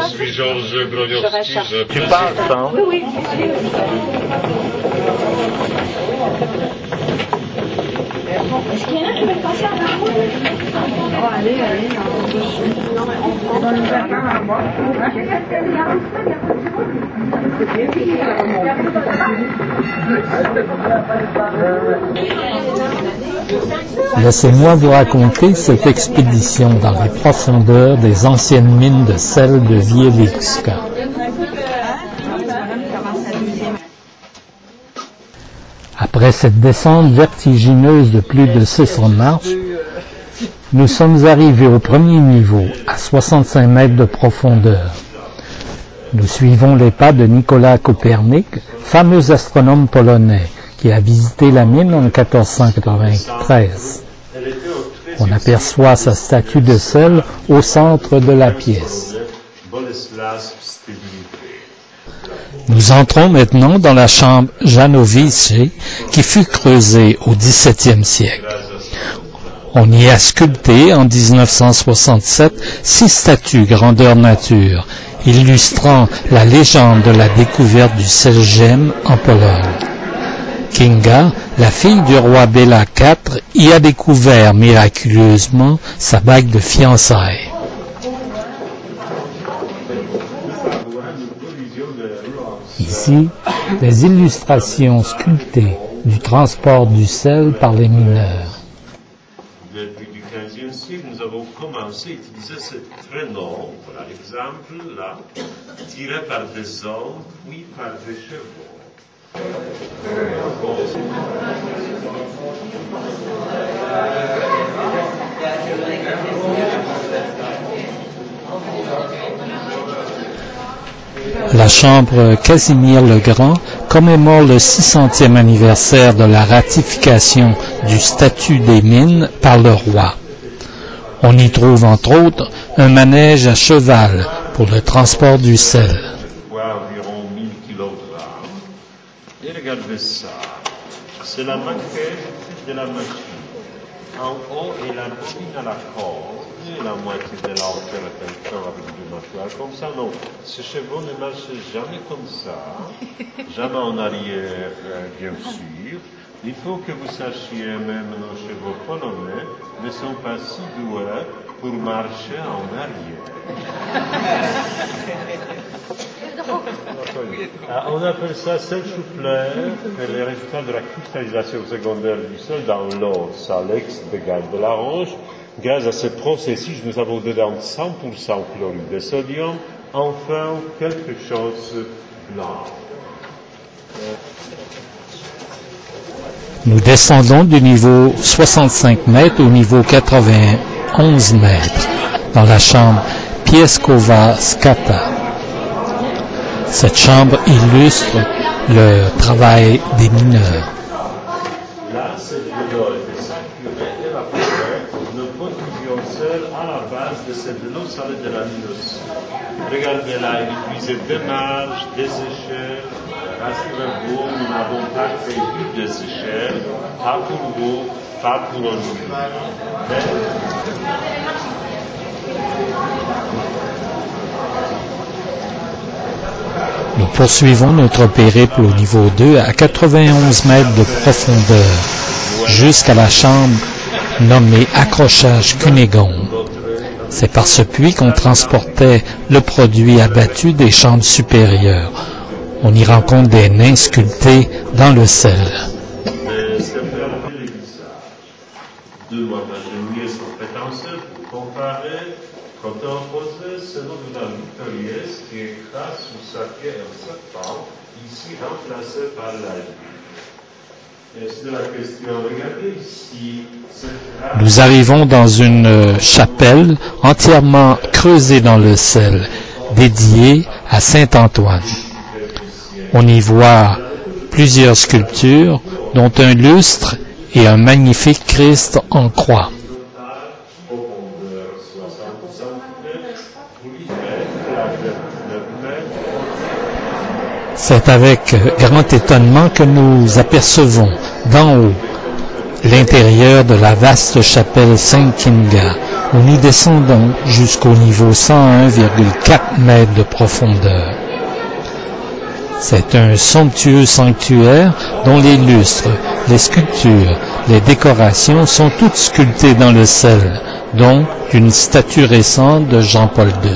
Je suis Georges Broniowski. Tu parles, hein? Oui. Est-ce qu'il y en a qui veulent passer à la route? Oh, allez. Laissez-moi vous raconter cette expédition dans les profondeurs des anciennes mines de sel de Wieliczka. Après cette descente vertigineuse de plus de 600 marches, nous sommes arrivés au premier niveau, à 65 mètres de profondeur. Nous suivons les pas de Nicolas Copernic, fameux astronome polonais, qui a visité la mine en 1493. On aperçoit sa statue de sel au centre de la pièce. Nous entrons maintenant dans la chambre Janowice qui fut creusée au XVIIe siècle. On y a sculpté en 1967 6 statues grandeur nature, illustrant la légende de la découverte du sel gemme en Pologne. Kinga, la fille du roi Béla IV, y a découvert miraculeusement sa bague de fiançailles. Ici, des illustrations sculptées du transport du sel par les mineurs. Depuis du XVe siècle, nous avons commencé à utiliser ce traîneau, voilà l'exemple là, tiré par des hommes, puis par des chevaux. La chambre Casimir le Grand commémore le 600e anniversaire de la ratification du statut des mines par le roi. On y trouve entre autres un manège à cheval pour le transport du sel. Environ 1000 kilogrammes. Et regardez ça, c'est la maquette de la machine. En haut, il a à la corde, et la moitié de la hauteur est encore avec du mâchoire. Comme ça, non. Ce chevaux ne marche jamais comme ça, jamais en arrière, bien sûr. Il faut que vous sachiez, même nos chevaux polonais ne sont pas si doués pour marcher en arrière. On appelle ça sel souffleur, c'est le résultat de la cristallisation secondaire du sel dans l'eau salix de la roche. Grâce à ce processus, nous avons dedans 100% chlorure de sodium, enfin quelque chose de blanc. Nous descendons du niveau 65 mètres au niveau 91 mètres dans la chambre Pieskowa Skata. Cette chambre illustre le travail des mineurs. Là, cette eau est saturée et évaporée. Nous produisions seul à la base de cette eau salée de la mine aussi. Regardez là, il utilisait des marges, des échelles. Rassurez-vous, nous n'avons pas prévu des échelles, pas pour vous, pas pour nous. Nous poursuivons notre périple au niveau 2 à 91 mètres de profondeur, jusqu'à la chambre nommée accrochage Cunégonde. C'est par ce puits qu'on transportait le produit abattu des chambres supérieures. On y rencontre des nains sculptés dans le sel. Deux lumières sont prétentieuses pour comparer. Quand on posait ce nom de la victorieuse qui est grâce ou saqué en serpent, ici remplacé par la vie. Et c'est la question, regardez ici. Nous arrivons dans une chapelle entièrement creusée dans le sel, dédiée à Saint-Antoine. On y voit plusieurs sculptures, dont un lustre et un magnifique Christ en croix. C'est avec grand étonnement que nous apercevons d'en haut l'intérieur de la vaste chapelle Saint-Kinga, où nous descendons jusqu'au niveau 101,4 mètres de profondeur. C'est un somptueux sanctuaire dont les lustres, les sculptures, les décorations sont toutes sculptées dans le sel, dont une statue récente de Jean-Paul II.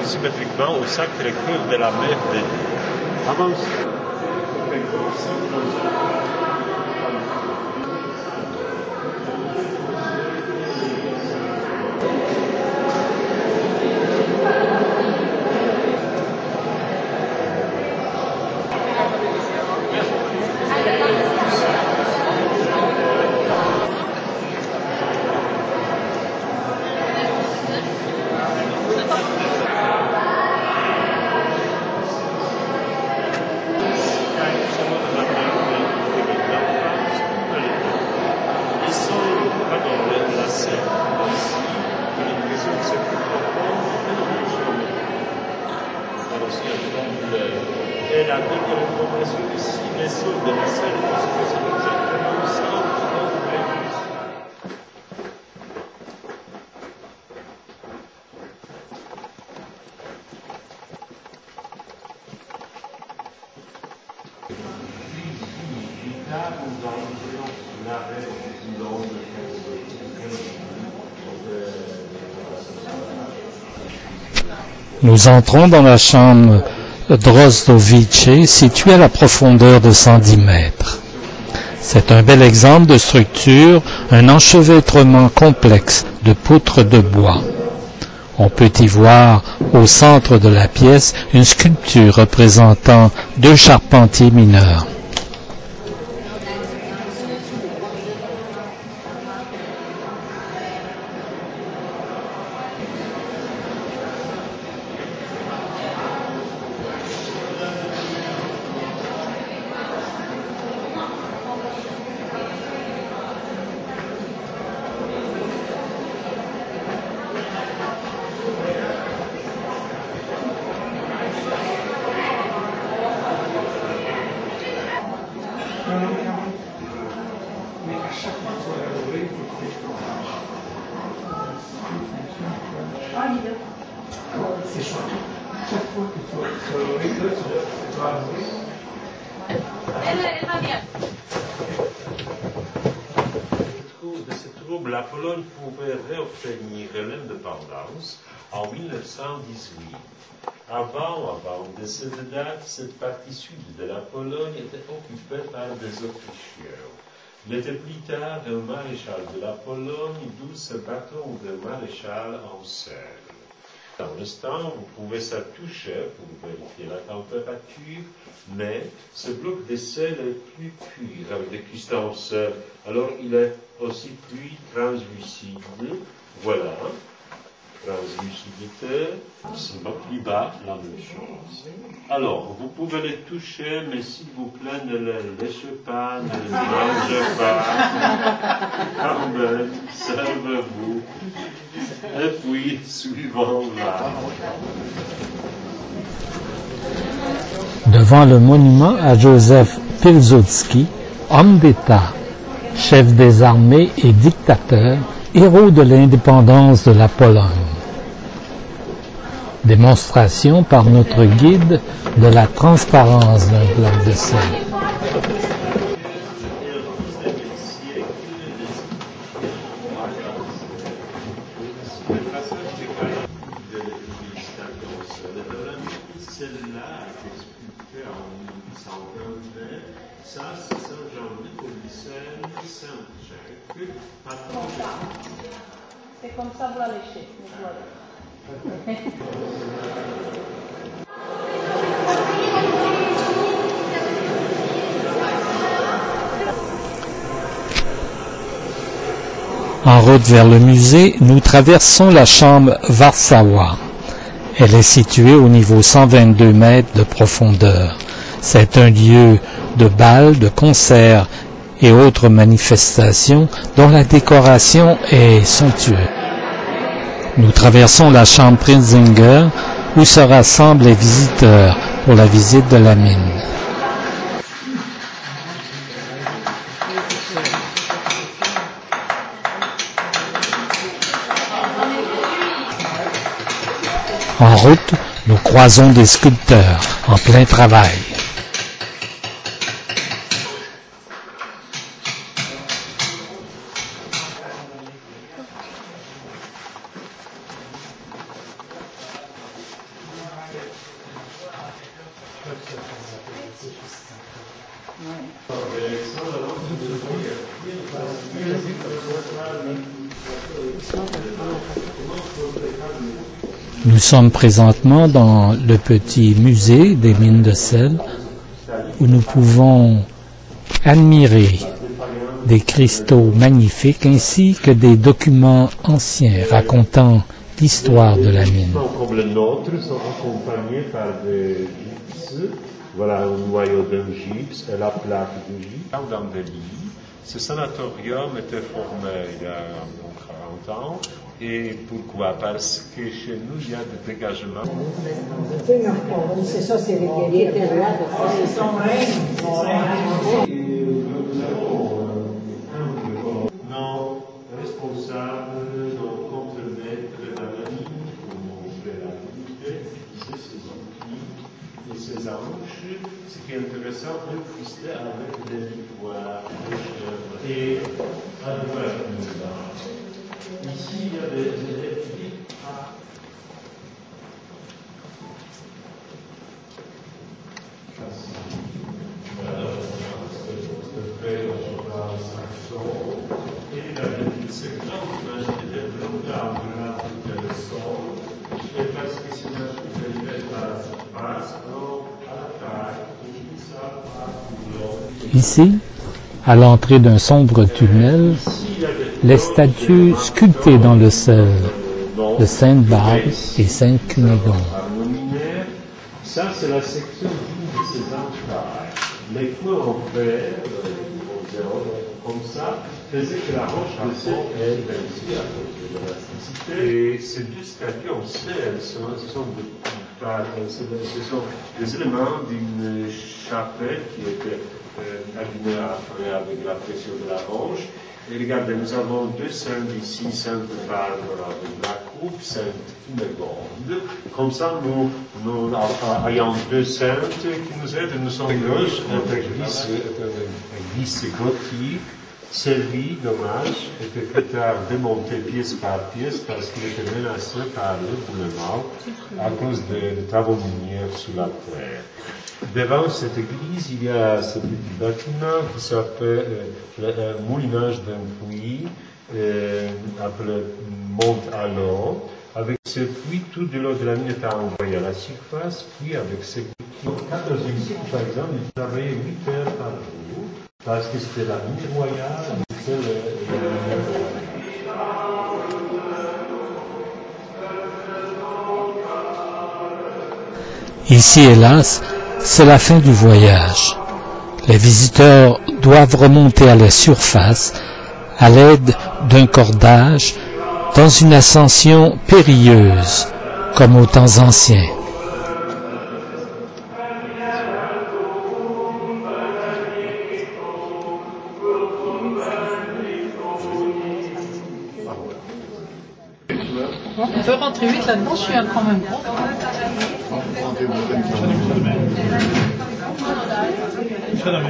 Symétriquement au Sacré-Cœur de la Mère de Dieu. Avance. Et la dernière information ici, les sauts de la salle, parce que c'est exactement ça. Nous entrons dans la chambre Drozdovice, située à la profondeur de 110 mètres. C'est un bel exemple de structure, un enchevêtrement complexe de poutres de bois. On peut y voir, au centre de la pièce, une sculpture représentant deux charpentiers mineurs. De ce trouble, la Pologne pouvait réobtenir l'indépendance en 1918. Avant de cette date, cette partie sud de la Pologne était occupée par des Autrichiens. Il était plus tard un maréchal de la Pologne, d'où ce bâton de maréchal en sel. Dans l'instant, vous pouvez ça toucher pour vérifier la température, mais ce bloc de sel est plus pur avec des cristaux en sel. Alors il est aussi plus translucide. Voilà. Translucidité, plus bas, la même chose. Alors, vous pouvez les toucher, mais s'il vous plaît, ne les laissez pas, ne les mangez pas. Quand même, servez-vous. Et puis, suivons là. Devant le monument à Joseph Pilsudski, homme d'État, chef des armées et dictateur, héros de l'indépendance de la Pologne. Démonstration par notre guide de la transparence d'un bloc de sel. C'est comme ça, vous la léchez. En route vers le musée, nous traversons la chambre Warsawa. Elle est située au niveau 122 mètres de profondeur. C'est un lieu de bal, de concerts et autres manifestations dont la décoration est somptueuse. Nous traversons la chambre Prinzinger où se rassemblent les visiteurs pour la visite de la mine. En route, nous croisons des sculpteurs en plein travail. Nous sommes présentement dans le petit musée des mines de sel où nous pouvons admirer des cristaux magnifiques ainsi que des documents anciens racontant l'histoire de la mine. Comme le nôtre sont accompagnés par des gypses. Voilà un noyau d'un gypse et la plaque du gypse. Dans des lits, ce sanatorium était formé il y a 40 ans. Et pourquoi? Parce que chez nous, il y a des dégagements. C'est ça, c'est les guerriers là. Nos responsables, nos contre-maîtres de la mine, pour montrer la lutte, c'est ces outils et ces hanches. Ce qui est intéressant, incrusté avec des miroirs, des chèvres et à droite. Ici, il y a des répliques à Ici, à l'entrée d'un sombre tunnel, les statues sculptées dans le sel de Sainte Barbe et Sainte Cunégonde. Ça, c'est la section de ces entrailles. Les points en fer, comme ça, faisaient que la roche de sel est ici à cause de l'élasticité. Et ces deux statues en sel, ce sont des éléments d'une chapelle qui était abîmée après avec la pression de la roche. Et regardez, nous avons deux saintes ici, Sainte Barbara de la Coupe, Sainte Cunégonde. Comme ça, nous ayons deux saintes qui nous aident. Nous sommes gauche, l'église gothique. Celui, dommage, était plus tard démonté pièce par pièce parce qu'il était menacé par l'éboulement à cause des travaux miniers sous la terre. Devant cette église, il y a ce petit bâtiment qui s'appelle le moulinage d'un puits, appelé Mont-Allot. Avec ce puits, tout de l'eau de la mine est envoyé à la surface, puis avec ce puits. Au XIVe siècle, par exemple, il travaillait 8 heures par jour, parce que c'était la mine royale, Ici, hélas, c'est la fin du voyage. Les visiteurs doivent remonter à la surface à l'aide d'un cordage dans une ascension périlleuse, comme aux temps anciens. On peut rentrer vite là-dedans, je suis quand même bon.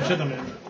C'è da me.